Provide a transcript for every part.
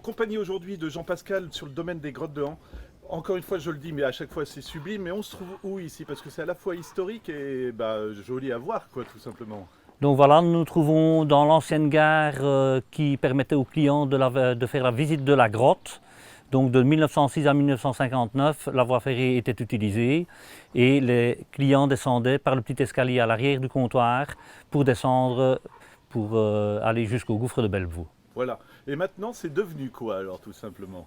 compagnie aujourd'hui de Jean-Pascal sur le domaine des grottes de Han. Encore une fois, je le dis, mais à chaque fois c'est sublime. Mais on se trouve où ici? Parce que c'est à la fois historique et joli à voir, quoi, tout simplement. Donc voilà, nous nous trouvons dans l'ancienne gare qui permettait aux clients de faire la visite de la grotte. Donc de 1906 à 1959, la voie ferrée était utilisée et les clients descendaient par le petit escalier à l'arrière du comptoir pour descendre, pour aller jusqu'au gouffre de Bellevaux. Voilà. Et maintenant, c'est devenu quoi alors, tout simplement?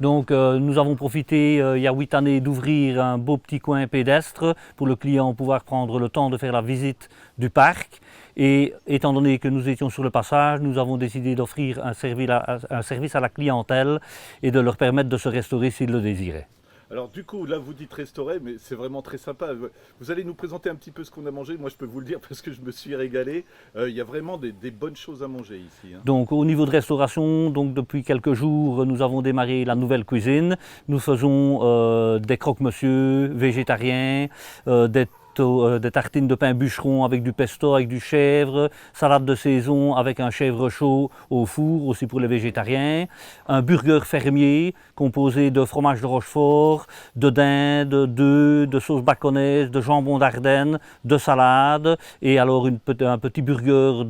Donc nous avons profité il y a 8 années d'ouvrir un beau petit coin pédestre pour le client pouvoir prendre le temps de faire la visite du parc. Et étant donné que nous étions sur le passage, nous avons décidé d'offrir un service à la clientèle et de leur permettre de se restaurer s'ils le désiraient. Alors du coup, là vous dites restaurer, mais c'est vraiment très sympa. Vous allez nous présenter un petit peu ce qu'on a mangé. Moi je peux vous le dire parce que je me suis régalé. Il y a vraiment des bonnes choses à manger ici, hein. Donc au niveau de restauration, donc depuis quelques jours, nous avons démarré la nouvelle cuisine. Nous faisons des croque-monsieur végétariens, des tartines de pain bûcheron avec du pesto, avec du chèvre, salade de saison avec un chèvre chaud au four, aussi pour les végétariens, un burger fermier composé de fromage de Rochefort, de dinde, d'œufs, de sauce bacon-naise, de jambon d'Ardenne, de salade, et alors un petit burger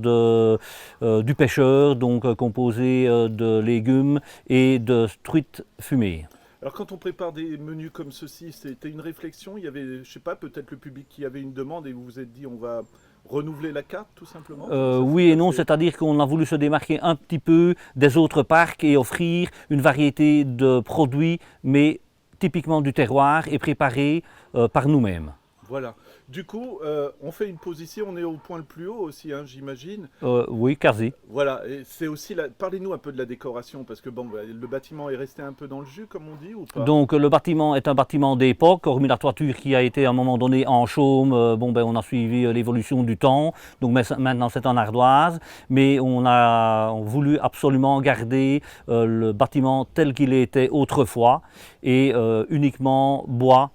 du pêcheur, donc composé de légumes et de truites fumées. Alors quand on prépare des menus comme ceci, c'était une réflexion. Il y avait, je sais pas, peut-être le public qui avait une demande et vous vous êtes dit on va renouveler la carte, tout simplement. Comment ça s'est Oui et non, passé? c'est-à-dire qu'on a voulu se démarquer un petit peu des autres parcs et offrir une variété de produits, mais typiquement du terroir et préparés par nous-mêmes. Voilà. Du coup, on fait une pause ici. On est au point le plus haut aussi, hein, j'imagine. Oui, quasi. Voilà. Et c'est aussi parlez-nous un peu de la décoration parce que bon, le bâtiment est resté un peu dans le jus, comme on dit, ou pas? Donc le bâtiment est un bâtiment d'époque, hormis la toiture qui a été à un moment donné en chaume. On a suivi l'évolution du temps, donc maintenant c'est en ardoise, mais on a voulu absolument garder le bâtiment tel qu'il était autrefois et uniquement bois,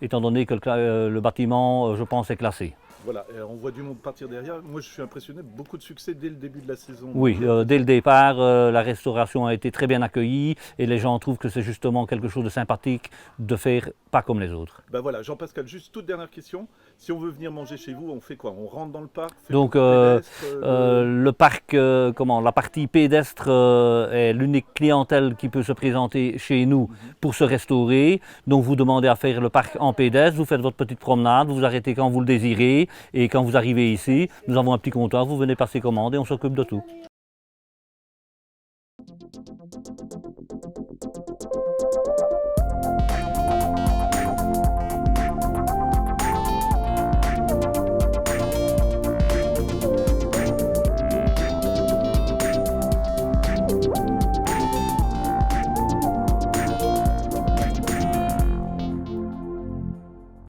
étant donné que le bâtiment, je pense, est classé. Voilà, et on voit du monde partir derrière. Moi, je suis impressionné, beaucoup de succès dès le début de la saison. Oui, dès le départ, la restauration a été très bien accueillie et les gens trouvent que c'est justement quelque chose de sympathique de faire pas comme les autres. Ben voilà, Jean-Pascal, juste toute dernière question. Si on veut venir manger chez vous, on fait quoi? On rentre dans le parc, fait Donc beaucoup de pédestres, le parc, la partie pédestre est l'unique clientèle qui peut se présenter chez nous pour se restaurer. Donc vous demandez à faire le parc en pédestre, vous faites votre petite promenade, vous vous arrêtez quand vous le désirez et quand vous arrivez ici, nous avons un petit comptoir, vous venez passer commande et on s'occupe de tout.